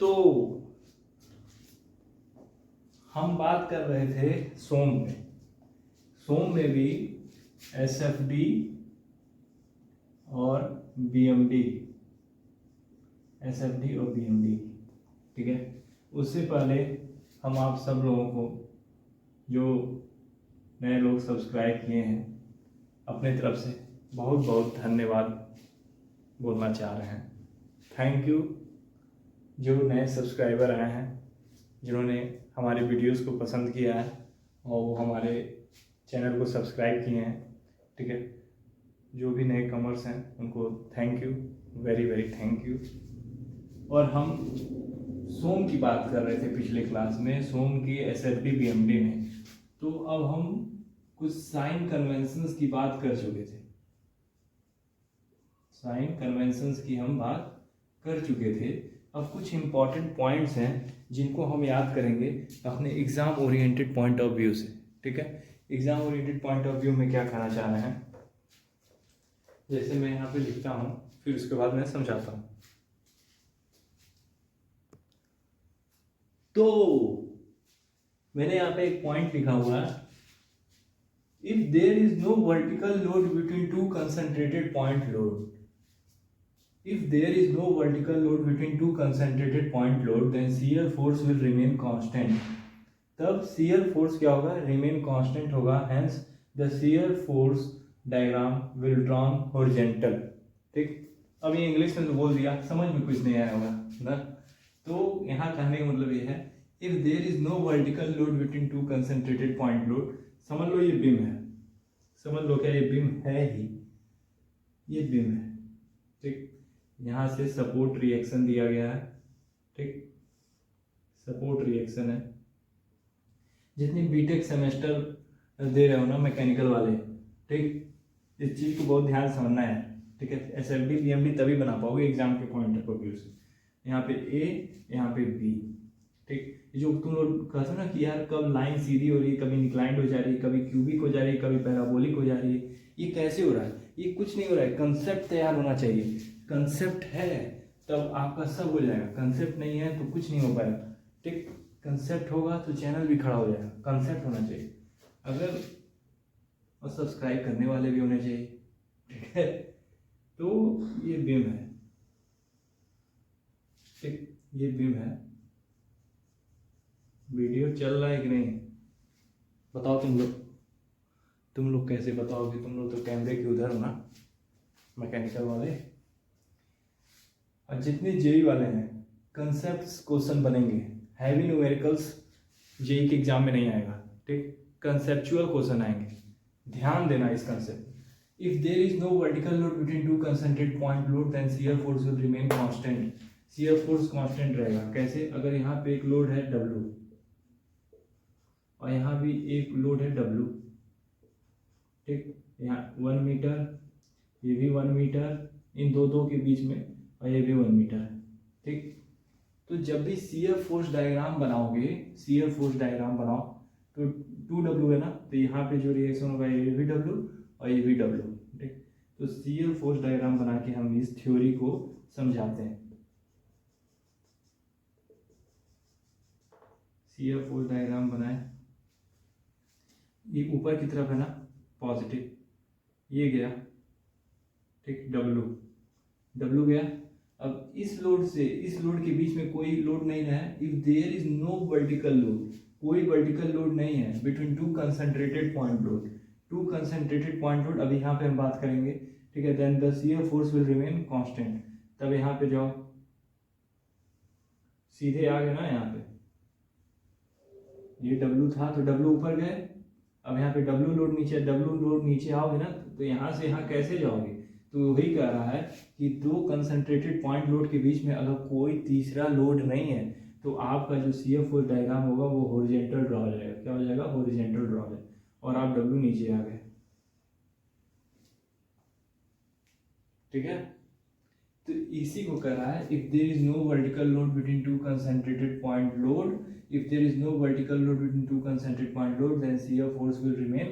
तो हम बात कर रहे थे सोम में। सोम में भी एसएफडी और बीएमडी, एसएफडी और बीएमडी, ठीक है। उससे पहले हम आप सब लोगों को, जो नए लोग सब्सक्राइब किए हैं, अपने तरफ से बहुत बहुत धन्यवाद बोलना चाह रहे हैं। थैंक यू जो नए सब्सक्राइबर आए हैं, जिन्होंने हमारे वीडियोस को पसंद किया है और वो हमारे चैनल को सब्सक्राइब किए हैं, ठीक है। जो भी नए कमर्स हैं उनको thank you, very very thank you. और हम सोम की बात कर रहे थे पिछले क्लास में, सोम की एसएफडी बीएमडी में। तो अब हम कुछ साइन कन्वेंशंस की बात कर चुके थे, साइन कन्वेंशंस की हम बात कर चुके थे। अब कुछ इंपॉर्टेंट पॉइंट्स हैं जिनको हम याद करेंगे अपने exam oriented point of view से, ठीक है। Exam oriented point of view में क्या कहना चाह रहे हैं, जैसे मैं यहाँ पे लिखता हूँ, फिर उसके बाद मैं समझाता हूँ। तो मैंने यहाँ पे एक पॉइंट लिखा हुआ है, if there is no vertical load between two concentrated point load, if there is no vertical load between two concentrated point load, then shear force will remain constant. तब shear force क्या होगा, remain constant होगा, hence the shear force diagram will drawn horizontal, ठीक। अब ये English में तो बोल दिया, समझ में कुछ नहीं आया होगा ना। तो यहाँ कहने का मतलब ये है, if there is no vertical load between two concentrated point load, समझ लो ये बीम है, समझ लो क्या ये बीम है ही, ये बीम है, ठीक। यहाँ से सपोर्ट रिएक्शन दिया गया है, ठीक, सपोर्ट रिएक्शन है। जितनी बीटेक सेमेस्टर दे रहे हो ना मैकेनिकल वाले, ठीक, इस चीज़ को बहुत ध्यान समझना है, ठीक है। एसएफडी बीएमडी तभी बना पाओगे एग्जाम के पॉइंट ऑफ व्यू से। यहाँ पे ए, यहाँ पे बी, ठीक। जो तुम लोग कहते हो ना कि यार कब लाइन सीधी हो रही है, कभी इंक्लाइंड हो जा रही है, कभी क्यूबिक हो जा रही है, कभी पैराबोलिक हो जा रही है, ये कैसे हो रहा है? ये कुछ नहीं हो रहा है, कंसेप्ट तैयार होना चाहिए। कंसेप्ट है तब आपका सब हो जाएगा, कंसेप्ट नहीं है तो कुछ नहीं हो पाएगा, ठीक। कंसेप्ट होगा तो चैनल भी खड़ा हो जाएगा, कंसेप्ट होना चाहिए अगर, और सब्सक्राइब करने वाले भी होने चाहिए, ठीक है। तो ये बीम है, ठीक, ये बीम है। वीडियो चल रहा है कि नहीं बताओ तुम लोग कैसे बताओगे? तुम लोग तो कैमरे के उधर हो ना, मैकेनिकल वाले। और जितने जेई वाले हैं कंसेप्ट क्वेश्चन बनेंगे, हैवी न्यूमेरिकल्स जेई के एग्जाम में नहीं आएगा, ठीक, कंसेप्चुअल क्वेश्चन आएंगे, ध्यान देना इस concept. If there is no vertical load between two concentrated point load, then shear force will remain constant. Shear force constant रहेगा कैसे? अगर यहाँ पे एक लोड है W और यहाँ भी एक लोड है W, ठीक, यहाँ 1 मीटर, ये भी 1 मीटर, इन दो के बीच में, और ये भी 1 मीटर है, ठीक। तो जब भी शियर फोर्स डायग्राम बनाओगे, शियर फोर्स डायग्राम बनाओ तो 2W है ना, तो यहाँ पे जो रिएक्शन होगा ये भी W और ये भी W, ठीक। तो शियर फोर्स डायग्राम बना के हम इस थ्योरी को समझाते हैं। शियर फोर्स डायग्राम बनाए, ये ऊपर की तरफ है ना पॉजिटिव, ये गया, ठीक, W गया। अब इस लोड से इस लोड के बीच में कोई लोड नहीं है, if there is no vertical load, कोई वर्टिकल लोड नहीं है between two concentrated point load, two concentrated point load, अभी यहाँ पे हम बात करेंगे, ठीक है। Then the shear force will remain constant. तब यहाँ पे जाओ, सीधे आ गए ना, यहाँ पे ये W था तो W ऊपर गए, अब यहाँ पे W लोड नीचे आओगे ना, तो यहाँ से यहाँ कैसे जाओगे? तो वही कह रहा है कि दो कंसंट्रेटेड पॉइंट लोड के बीच में अगर कोई तीसरा लोड नहीं है तो आपका जो शियर फोर्स डायग्राम होगा वो हॉरिजॉन्टल ड्रॉ हो जाएगा। क्या हो जाएगा? हॉरिजॉन्टल ड्रॉ हो जाएगा, और आप W नीचे आ गए, ठीक है। तो इसी को कह रहा है, if there is no vertical load between two concentrated point load, if there is no vertical load between two concentric point load, then shear force will remain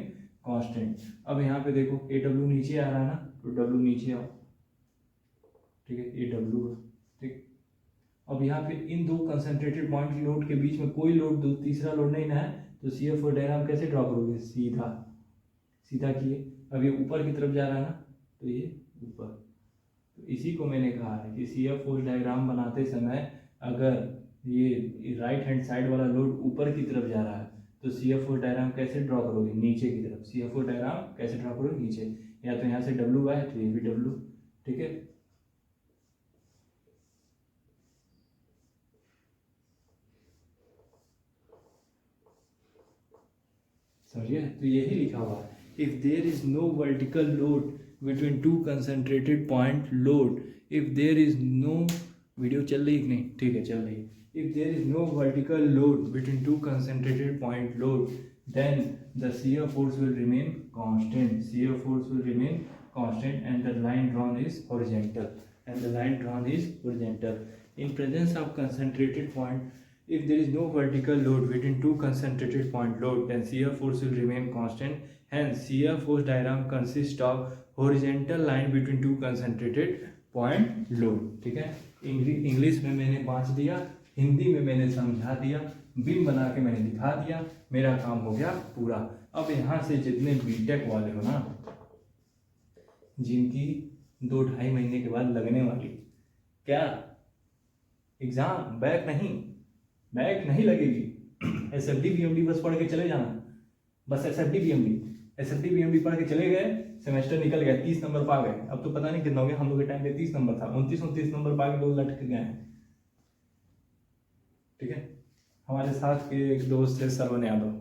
constant। अब यहाँ पे देखो AW नीचे आ रहा है ना, तो W नीचे आओ, ठीक है, AW, ठीक। अब यहाँ पे इन दो कंसंट्रेटेड पॉइंट लोड के बीच में कोई लोड तीसरा लोड नहीं ना है, तो CF4 डायग्राम कैसे ड्रॉ करोगे? सीधा सीधा किए। अब ये ऊपर की तरफ जा रहा है ना, तो ये ऊपर। तो इसी को मैंने कहा है कि CF4 डायग्राम बनाते समय अगर ये राइट हैंड साइड वाला लोड ऊपर की तरफ जा रहा है तो CF4 डायग्राम कैसे ड्रॉ करोगे? नीचे की तरफ। CF4 डायग्राम कैसे ड्रॉ करोगे? नीचे। या तो यहाँ से W आए तो ये भी W, ठीक है। समझिए, तो यही लिखा हुआ है, if there is no vertical load between two concentrated point load, if there is no, video चल रही है कि नहीं? ठीक है, चल रही है। If there is no vertical load between two concentrated point load, then the shear force will remain constant. Shear force will remain constant and the line drawn is horizontal. And the line drawn is horizontal. In presence of concentrated point, if there is no vertical load between two concentrated point load, then shear force will remain constant. Hence, shear force diagram consists of horizontal line between two concentrated point load. ठीक है, English में मैंने बांट दिया, हिंदी में मैंने समझा दिया, बीम बना के मैंने दिखा दिया, मेरा काम हो गया पूरा। अब यहाँ से जितने बीटेक वाले हो ना, जिनकी 2-2.5 महीने के बाद लगने वाली क्या एग्जाम, बैक नहीं लगेगी। SFD BMD बस पढ़ के चले जाना, बस SFD BMD पढ़ के चले गए, सेमेस्टर निकल गया, 30 नंबर पा गए। अब तो पता नहीं कितना हो गया, हम लोग के टाइम पे 30 नंबर था, 29 नंबर पा के लोग लटक गए हैं। ठीक है, हमारे साथ के एक दोस्त थे सरवन यादव,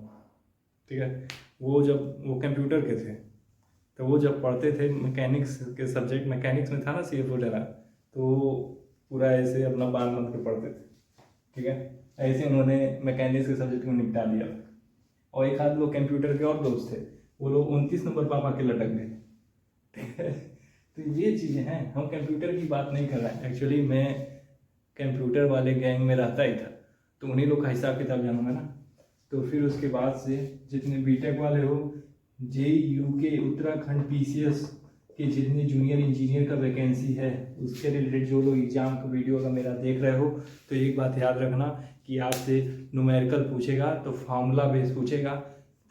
ठीक है, वो जब वो कंप्यूटर के थे, तो वो जब पढ़ते थे मैकेनिक्स के सब्जेक्ट, मैकेनिक्स में था ना CF वगैरह, तो पूरा ऐसे अपना बाल बंद के पढ़ते थे। ठीक है, ऐसे उन्होंने मैकेनिक्स के सब्जेक्ट को निपटा दिया। और एक आध लोग कंप्यूटर के और दोस्त थे, वो लोग 29 नंबर पा के लटक गए। ठीक है, तो ये चीज़ें हैं, हम कंप्यूटर की बात नहीं कर रहे हैं। एक्चुअली मैं कंप्यूटर वाले गैंग में रहता ही था, तो उन्हीं लोग का हिसाब किताब जानूंगा ना। तो फिर उसके बाद से जितने बीटेक वाले हो, JU के उत्तराखंड PCS के जितने जूनियर इंजीनियर का वैकेंसी है, उसके रिलेटेड जो लोग एग्जाम का वीडियो अगर मेरा देख रहे हो, तो एक बात याद रखना कि आपसे न्यूमेरिकल पूछेगा तो फार्मूला बेस पूछेगा,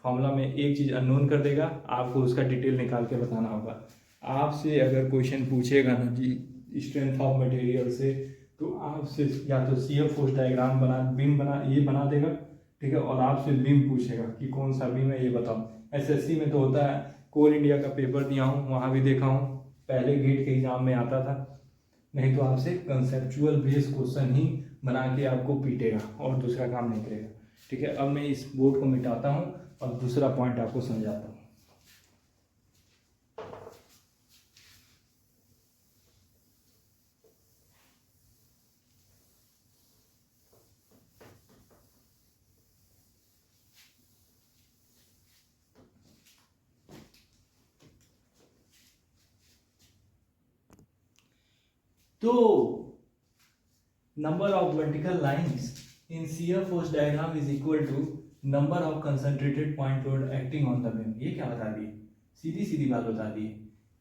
फार्मूला में एक चीज़ अननोन कर देगा, आपको उसका डिटेल निकाल के बताना होगा। आपसे अगर क्वेश्चन पूछेगा ना जी स्ट्रेंथ ऑफ मटेरियल से, तो आपसे या तो CF फोर्स डायग्राम बना, बीम बना, ये बना देगा। ठीक है, और आपसे बीम पूछेगा कि कौन सा बीम है ये बताओ। SSC में तो होता है, कोल इंडिया का पेपर दिया हूँ, वहाँ भी देखा हूँ, पहले गेट के एग्जाम में आता था। नहीं तो आपसे कंसेप्चुअल बेस क्वेश्चन ही बना के आपको पीटेगा और दूसरा काम नहीं करेगा। ठीक है, अब मैं इस बोर्ड को मिटाता हूँ और दूसरा पॉइंट आपको समझाता हूँ। तो number of vertical lines in shear force diagram is equal to number of concentrated point load acting on the beam. ये क्या बता दिए, सीधी सीधी बात बता दिए।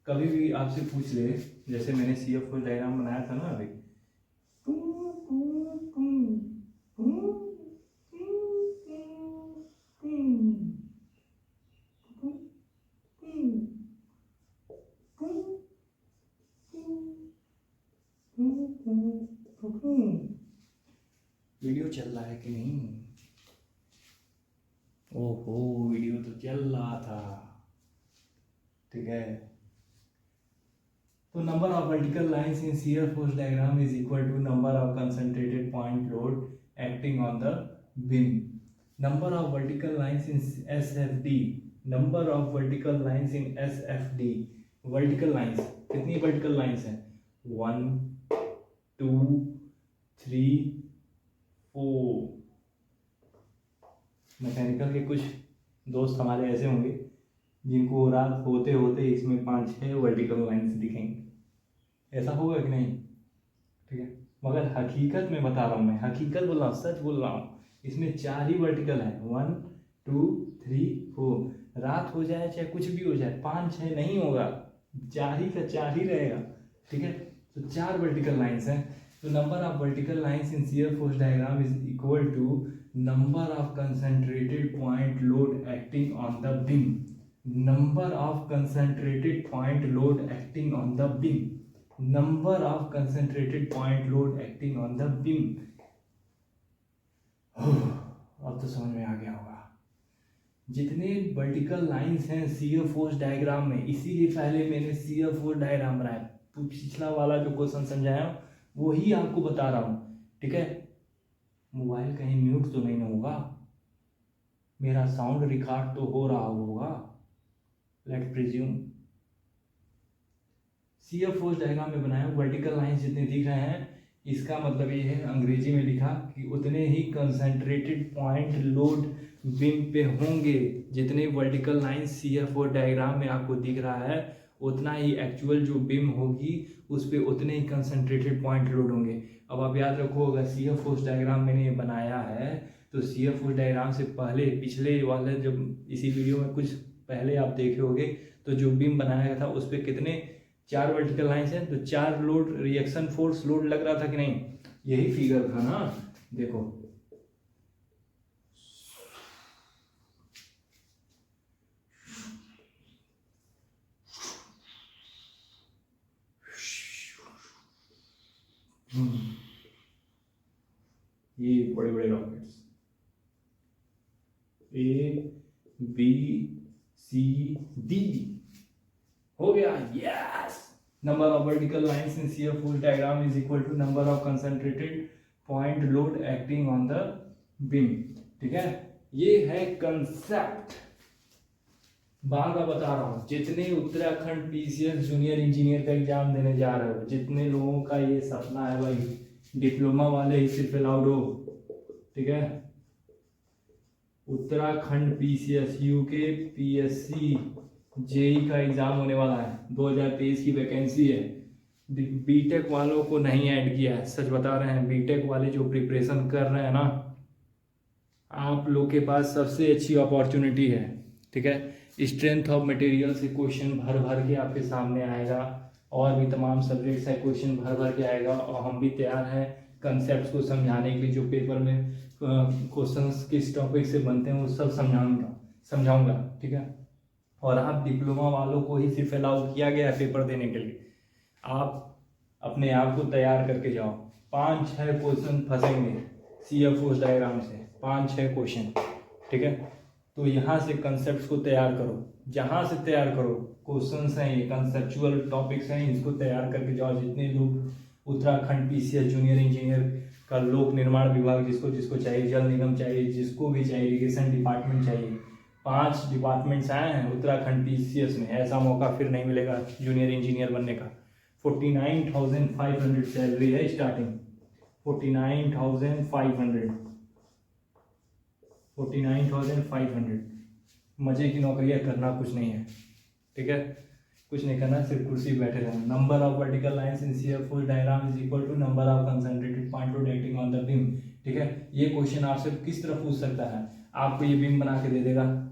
कभी भी आपसे पूछ ले, जैसे मैंने CF फोर्स डायग्राम बनाया था ना अभी, वीडियो चल रहा है कि नहीं? ओहो, वीडियो तो चल रहा था। ठीक है, तो number of vertical lines in shear force diagram is equal to number of concentrated point load acting on the beam. Number of vertical lines in SFD, number of vertical lines in SFD। Vertical lines कितनी vertical lines हैं? 1 2 3 4। Mechanical के कुछ दोस्त हमारे ऐसे होंगे जिनको रात होते होते इसमें 5-6 वर्टिकल लाइंस दिखेंगे। ऐसा होगा कि नहीं? ठीक है, मगर हकीकत में बता रहा हूँ, मैं हकीकत बोल रहा हूँ, सच बोल रहा हूँ, इसमें 4 ही वर्टिकल है। 1 2 3 4। रात हो जाए चाहे कुछ भी हो जाए, 5-6 नहीं होगा, 4 ही का 4 ही रहेगा। ठीक है, तो 4 वर्टिकल लाइंस हैं। तो number of vertical lines in shear force diagram is equal to number of concentrated point load acting on the beam, number of concentrated point load acting on the beam, number of concentrated point load acting on the beam. अब तो समझ में आ गया होगा जितने vertical lines हैं shear force diagram में, इसीलिए पहले मैंने शियर फोर्स डायग्राम बनाया। तो पिछला वाला जो क्वेश्चन समझाया वही आपको बता रहा हूँ, ठीक है। मोबाइल कहीं म्यूट तो नहीं होगा, मेरा साउंड रिकॉर्ड तो हो रहा होगा, let presume. Shear force diagram में बनाया वर्टिकल लाइंस जितने दिख रहे हैं, इसका मतलब ये है अंग्रेजी में लिखा कि उतने ही कंसंट्रेटेड पॉइंट लोड बीम पे होंगे। जितने vertical lines shear force diagram में आपको दिख रहा है उतना ही एक्चुअल जो बीम होगी उस पे उतने ही कंसंट्रेटेड पॉइंट लोड होंगे। अब आप याद रखो, अगर शियर फोर्स डायग्राम मैंने ये बनाया है तो शियर फोर्स डायग्राम से पहले पिछले वाले जब इसी वीडियो में कुछ पहले आप देखे होंगे तो जो बीम बनाया गया था उस पर कितने 4 वर्टिकल लाइंस हैं, तो 4 लोड रिएक्शन फोर्स लोड लग रहा था कि नहीं, यही फिगर था ना। देखो ये बड़े बड़े rockets A B C D हो गया, yes. Number of vertical lines in shear force diagram is equal to number of concentrated point load acting on the beam, ठीक है। ये है कंसेप्ट, बार बार बता रहा हूँ। जितने उत्तराखंड पीसीएस जूनियर इंजीनियर का एग्जाम देने जा रहे हो, जितने लोगों का ये सपना है भाई डिप्लोमा वाले ही सिर्फ अलाउड हो, ठीक है। Uttarakhand PCS UK PSC JE का एग्जाम होने वाला है, 2023 की वैकेंसी है। बीटेक वालों को नहीं ऐड किया है, सच बता रहे हैं। बीटेक वाले जो प्रिपरेशन कर रहे हैं ना, आप लोग के पास सबसे अच्छी अपॉर्चुनिटी है, ठीक है। स्ट्रेंथ ऑफ मटेरियल से क्वेश्चन भर भर के आपके सामने आएगा, और भी तमाम सब्जेक्ट से क्वेश्चन भर भर के आएगा, और हम भी तैयार हैं कंसेप्ट को समझाने के लिए। जो पेपर में क्वेश्चंस किस टॉपिक से बनते हैं वो सब समझाऊंगा, ठीक है। और आप डिप्लोमा वालों को ही सिर्फ अलाउ किया गया है पेपर देने के लिए। आप अपने आप को तैयार करके जाओ। 5-6 क्वेश्चन फंसेंगे शियर फोर्स डायग्राम से, 5-6 क्वेश्चन, ठीक है। तो यहाँ से कंसेप्ट को तैयार करो, जहाँ से तैयार करो। क्वेश्चंस हैं ये, कंसेप्चुअल टॉपिक्स हैं, इसको तैयार करके जाओ। जितने लोग उत्तराखंड पीसीएस जूनियर इंजीनियर का लोक निर्माण विभाग, जिसको जिसको चाहिए, जल निगम चाहिए, जिसको भी चाहिए, इरिगेशन डिपार्टमेंट चाहिए, 5 डिपार्टमेंट्स आए हैं उत्तराखंड पीसीएस में। ऐसा मौका फिर नहीं मिलेगा जूनियर इंजीनियर बनने का। 49,500 सैलरी है स्टार्टिंग, 49,500 मजे की नौकरी है, करना कुछ नहीं है, ठीक है। कुछ नहीं करना, सिर्फ कुर्सी पे बैठे रहना। Number of vertical lines in shear force diagram is equal to number of concentrated point load acting on the beam, ठीक है। ये क्वेश्चन आपसे किस तरह पूछ सकता है, आपको ये बीम बना के दे देगा,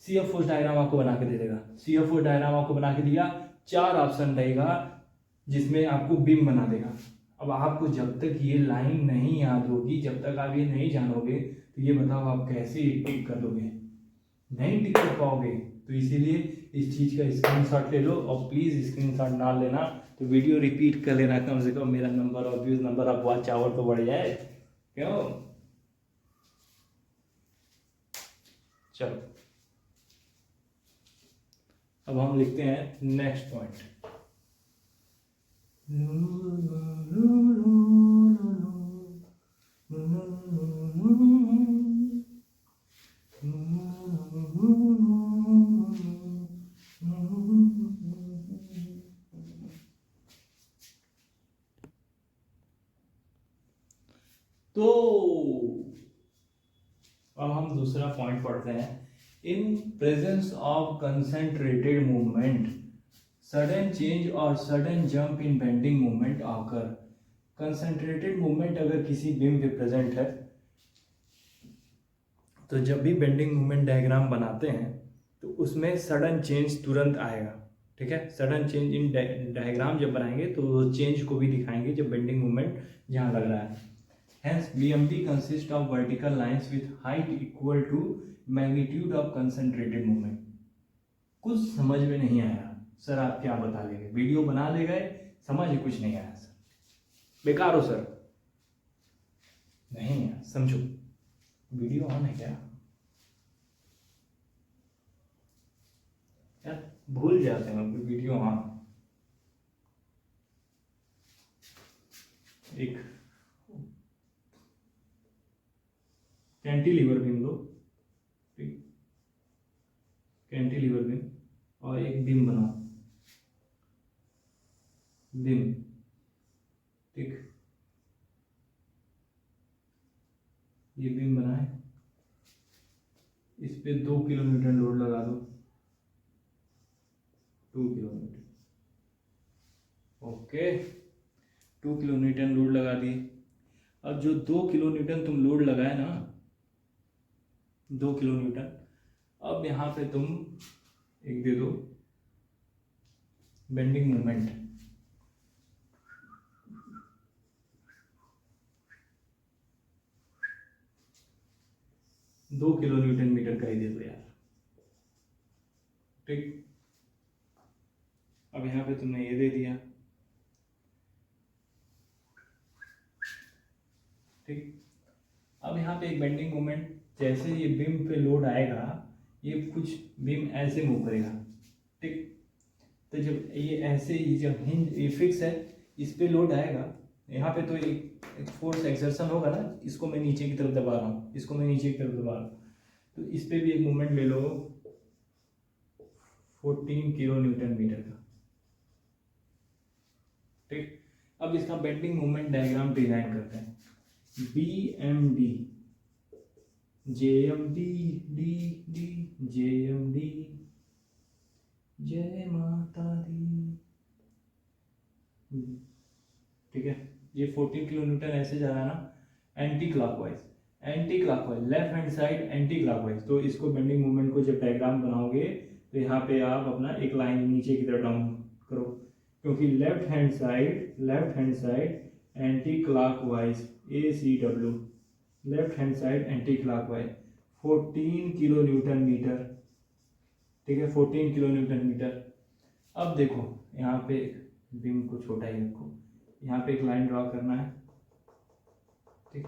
शियर फोर्स डायग्राम आपको बना के दे देगा। शियर फोर्स डायग्राम आपको बना के दिया, 4 ऑप्शन रहेगा जिसमें आपको बीम बना देगा। अब आपको जब तक ये लाइन नहीं याद होगी, जब तक आप ये नहीं जानोगे, तो ये बताओ आप कैसे टिक कर दोगे, नहीं टिक कर पाओगे। तो इसीलिए इस चीज़ का स्क्रीनशॉट ले लो, और प्लीज़ स्क्रीनशॉट ना लेना तो वीडियो रिपीट कर लेना, कम से कम मेरा number of views, number of watch hour तो बढ़ जाए, क्यों। चलो अब हम लिखते हैं नेक्स्ट पॉइंट। तो अब हम दूसरा पॉइंट पढ़ते हैं। In presence of concentrated movement sudden change और sudden jump in bending movement occur. Concentrated movement अगर किसी बीम पे प्रेजेंट है तो जब भी बेंडिंग मूवमेंट डायग्राम बनाते हैं तो उसमें सडन चेंज तुरंत आएगा, ठीक है। सडन चेंज इन डायग्राम जब बनाएंगे तो चेंज को भी दिखाएंगे जब बेंडिंग मोमेंट जहाँ लग रहा है। Hence BMD consist of vertical lines with height equal to magnitude of concentrated moment. कुछ समझ में नहीं आया सर, आप क्या बता ले गए, वीडियो बना ले गए, समझ कुछ नहीं आया सर, बेकार हो सर। नहीं यार समझो, वीडियो ऑन है क्या यार, भूल जाते हैं वीडियो ऑन। एक कैंटिलीवर बीम लो, ठीक, कैंटिलीवर बीम और एक बीम बनाओ, बीम, ठीक, ये बीम बनाए, इस पे 2 किलोमीटर लोड लगा दो, 2 किलोमीटर, ओके, 2 किलोन्यूटन लोड लगा दिए। अब जो 2 किलोन्यूटन तुम लोड लगाए ना, 2 किलोन्यूटन, अब यहाँ पे तुम एक दे दो बेंडिंग मोमेंट, दो किलोन्यूटन मीटर का ही दे दो यार, ठीक। अब यहाँ पे तुमने ये दे दिया, ठीक। अब यहाँ पे एक बेंडिंग मोमेंट, जैसे ये बीम पे लोड आएगा, ये कुछ बीम ऐसे मूव करेगा, ठीक। तो जब ये ऐसे ही, जब हिंज ये फिक्स है, इस पे लोड आएगा, यहाँ पे तो एक फोर्स एक्सर्शन होगा ना, इसको मैं नीचे की तरफ दबा रहा हूँ, इसको मैं नीचे की तरफ दबा रहा हूँ, तो इस पे भी एक मोमेंट ले लो 14 किलो न्यूटन मीटर का, ठीक। अब इसका बेंडिंग मोमेंट डायग्राम डिजाइन करते हैं। BMD, JMD, D D, JMD, जय माता दी, ठीक है। ये 14 किलो न्यूटन ऐसे जा रहा है ना, anti clockwise, anti clockwise, left hand side anti clockwise. तो इसको बेंडिंग मोमेंट को जब डायग्राम बनाओगे तो यहाँ पे आप अपना एक लाइन नीचे की तरफ डाउन करो, क्योंकि left hand side anti clockwise, ACW, left hand side anti clockwise 14 kilo newton meter, ठीक है, 14 किलो न्यूटन मीटर। अब देखो यहाँ पे बीम को छोटा ही रखो, यहाँ पे एक लाइन ड्रॉ करना है, ठीक।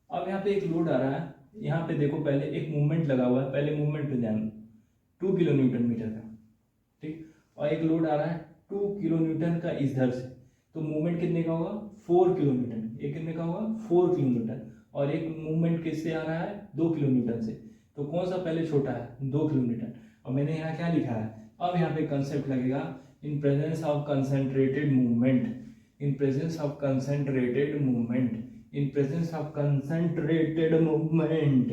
अब यहाँ पे एक लोड आ रहा है, यहाँ पे देखो पहले एक मूवमेंट लगा हुआ है, पहले मूवमेंट पे ध्यान, 2 किलो न्यूटन मीटर का, ठीक। और एक लोड आ रहा है 2 किलो न्यूटन का इधर से, तो मूवमेंट कितने का होगा 4 किलो न्यूटन, एक कितने का होगा 4 किलो न्यूटन, और एक मूवमेंट किससे आ रहा है 2 किलो न्यूटन से, तो कौन सा पहले छोटा है 2 किलो न्यूटन। और मैंने यहाँ क्या लिखा है, अब यहाँ पे कंसेप्ट लगेगा, इन presence of concentrated movement, in presence of concentrated movement, in presence of concentrated movement,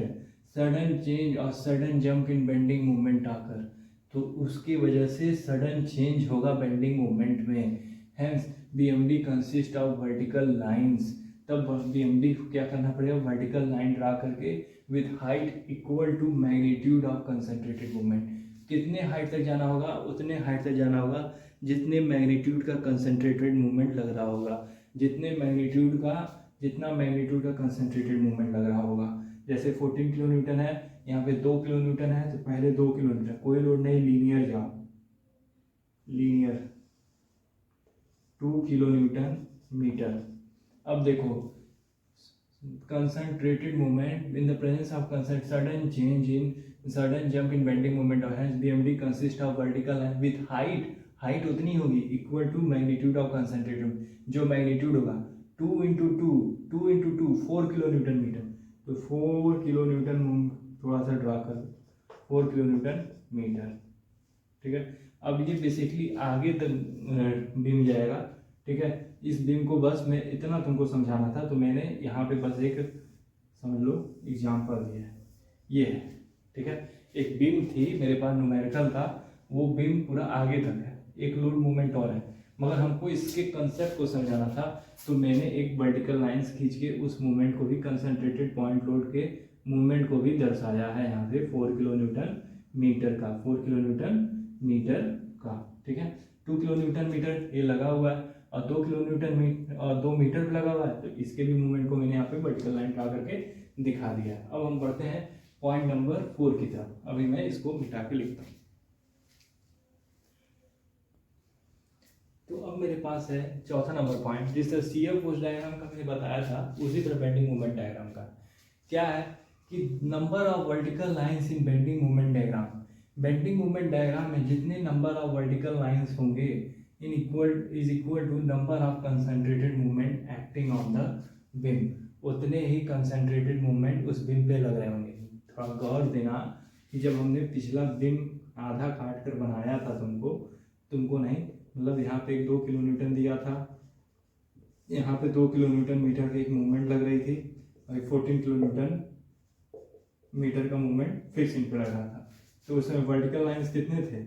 sudden change और sudden jump in bending movement आकर, तो उसकी वजह से sudden change होगा bending movement में, hence BMD consist of vertical lines। तब BMD को क्या करना पड़ेगा, vertical line ड्रा करके with height equal to magnitude of concentrated movement। कितने हाइट तक जाना होगा, उतने हाइट तक जाना होगा जितने मैग्नीट्यूड का कंसंट्रेटेड मूवमेंट लग रहा होगा, जितना मैग्नीट्यूड का कंसंट्रेटेड मूवमेंट लग रहा होगा। जैसे 14 किलो न्यूटन है, यहाँ पे 2 किलो न्यूटन है, तो पहले 2 किलो न्यूटन, कोई लोड नहीं, लीनियर जाओ, लीनियर 2 किलो न्यूटन मीटर। अब देखो concentrated movement in the presence of sudden jump in bending movement, और hence BMD consist of vertical line with height उतनी होगी equal to magnitude of concentrated, जो magnitude होगा 2 into 2 4 kilo newton metre, तो 4 kilo Newton, थोड़ा सा draw कर, 4 kilo newton meter, ठीक है। अब ये बेसिकली आगे तक बीम जाएगा, ठीक है। इस बीम को बस मैं इतना तुमको समझाना था, तो मैंने यहाँ पे बस एक समझ लो एग्जाम्पल दिया है, ये है, ठीक है। एक बीम थी मेरे पास, न्यूमेरिकल था, वो बीम पूरा आगे तक है, एक लोड मूवमेंट और है, मगर हमको इसके कंसेप्ट को समझाना था, तो मैंने एक वर्टिकल लाइंस खींच के उस मूवमेंट को भी, कंसंट्रेटेड पॉइंट लोड के मूवमेंट को भी दर्शाया है यहाँ पे 4 किलो न्यूटन मीटर का, 4 किलो न्यूटन मीटर का, ठीक है। 2 किलो न्यूटन मीटर ये लगा हुआ है और 2 किलो न्यूटन और 2 मीटर लगा हुआ है, तो इसके भी मूवमेंट को मैंने यहाँ पे वर्टिकल लाइन ड्रा करके दिखा दिया। अब हम बढ़ते हैं पॉइंट नंबर 4 की तरफ। अभी मैं इसको मिटा के लिखता हूँ। तो अब मेरे पास है चौथा नंबर पॉइंट, जिस तरह शियर फोर्स डायग्राम का मैंने बताया था उसी तरह बेंडिंग मोमेंट डायग्राम का क्या है कि number of vertical lines in bending moment diagram. Bending moment diagram में जितने नंबर ऑफ वर्टिकल लाइंस होंगे in equal to number of concentrated movement acting on the beam, उतने ही कंसंट्रेटेड मूवमेंट उस बीम पे लग रहे होंगे। थोड़ा गौर देना कि जब हमने पिछला बीम आधा काट कर बनाया था तुमको नहीं, मतलब यहाँ पे 2 किलो न्यूटन दिया था, यहाँ पे 2 किलो न्यूटन मीटर की एक मूवमेंट लग रही थी और 14 किलो न्यूटन मीटर का मूवमेंट फिक्स इन पे लग रहा था। तो उसमें वर्टिकल लाइंस कितने थे,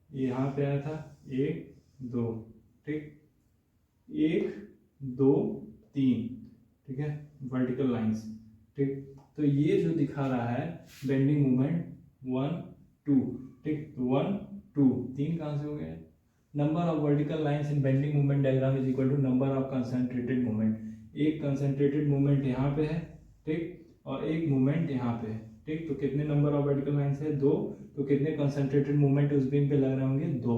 यहाँ पे आया था 1 2, ठीक, 1 2 3, ठीक है, वर्टिकल लाइंस, ठीक। तो ये जो दिखा रहा है बेंडिंग मूवमेंट 1 2, ठीक, 1 2 3 कहाँ से हो गया। Number of vertical lines in bending movement diagram is equal to number of concentrated movement. एक कंसंट्रेटेड मूवमेंट यहाँ पे है, ठीक, और एक मूवमेंट यहाँ पे है, ठीक। तो कितने नंबर ऑफ वर्टिकल लाइंस है 2, तो कितने कंसंट्रेटेड मूवमेंट उस बीम पे लग रहे होंगे 2,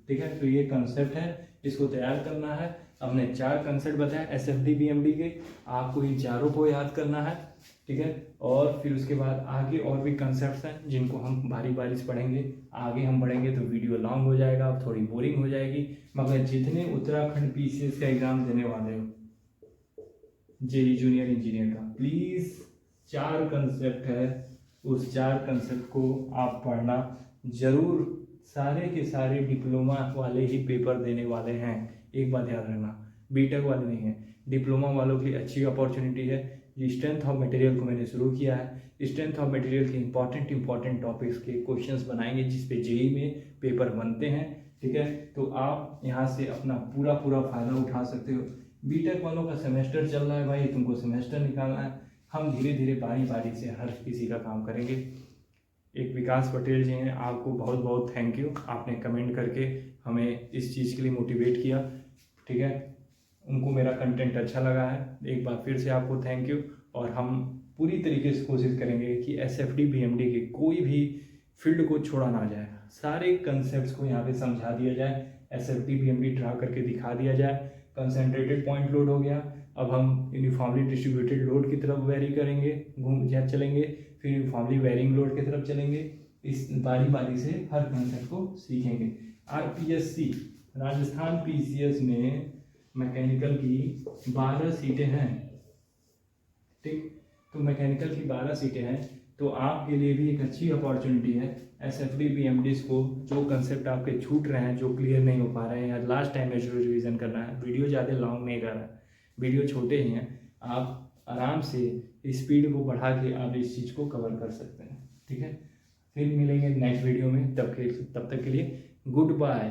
ठीक है। तो ये कंसेप्ट है, इसको तैयार करना है। हमने 4 कंसेप्ट बताया एसएफडी बीएमडी के, आपको इन चारों को याद करना है, ठीक है। और फिर उसके बाद आगे और भी कंसेप्ट्स हैं जिनको हम बारी बारी से पढ़ेंगे। आगे हम बढ़ेंगे तो वीडियो लॉन्ग हो जाएगा, थोड़ी बोरिंग हो जाएगी, मगर जितने उत्तराखंड पीसीएस का एग्जाम देने वाले हो जेई जूनियर इंजीनियर का, प्लीज़ 4 कंसेप्ट है, उस 4 कंसेप्ट को आप पढ़ना जरूर। सारे के सारे डिप्लोमा वाले ही पेपर देने वाले हैं, एक बात याद रखना, बीटेक वाले नहीं है। डिप्लोमा वालों के लिए अच्छी अपॉर्चुनिटी है। ये स्ट्रेंथ ऑफ मटेरियल को मैंने शुरू किया है। स्ट्रेंथ ऑफ मटेरियल के इंपॉर्टेंट टॉपिक्स के क्वेश्चंस बनाएंगे जिस पे जेई में पेपर बनते हैं, ठीक है। तो आप यहाँ से अपना पूरा फ़ायदा उठा सकते हो। बीटेक वालों का सेमेस्टर चल रहा है भाई, तुमको सेमेस्टर निकालना है। हम धीरे धीरे बारी से हर किसी का काम करेंगे। एक विकास पटेल जी हैं, आपको बहुत बहुत थैंक यू, आपने कमेंट करके हमें इस चीज़ के लिए मोटिवेट किया, ठीक है। उनको मेरा कंटेंट अच्छा लगा है, एक बार फिर से आपको थैंक यू। और हम पूरी तरीके से कोशिश करेंगे कि एसएफडी बीएमडी के कोई भी फील्ड को छोड़ा ना जाए, सारे कंसेप्ट्स को यहाँ पे समझा दिया जाए, एसएफडी बीएमडी ड्रा करके दिखा दिया जाए। कंसंट्रेटेड पॉइंट लोड हो गया, अब हम यूनिफॉर्मली डिस्ट्रीब्यूटेड लोड की तरफ वेरी करेंगे, चलेंगे, फिर यूनिफॉर्मली वेरिंग लोड की तरफ चलेंगे। इस बारी से हर कंसेप्ट को सीखेंगे। आरपीएससी राजस्थान पीसीएस में मैकेनिकल की 12 सीटें हैं, ठीक। तो मैकेनिकल की 12 सीटें हैं, तो आपके लिए भी एक अच्छी अपॉर्चुनिटी है। एसएफडी बीएमडीज को जो कंसेप्ट आपके छूट रहे हैं, जो क्लियर नहीं हो पा रहे हैं या लास्ट टाइम में जो रिवीजन करना है, वीडियो ज़्यादा लॉन्ग नहीं कर रहा है, वीडियो छोटे ही हैं, आप आराम से स्पीड को बढ़ा के आप इस चीज़ को कवर कर सकते हैं, ठीक है। फिर मिलेंगे नेक्स्ट वीडियो में, तब तक के लिए गुड बाय।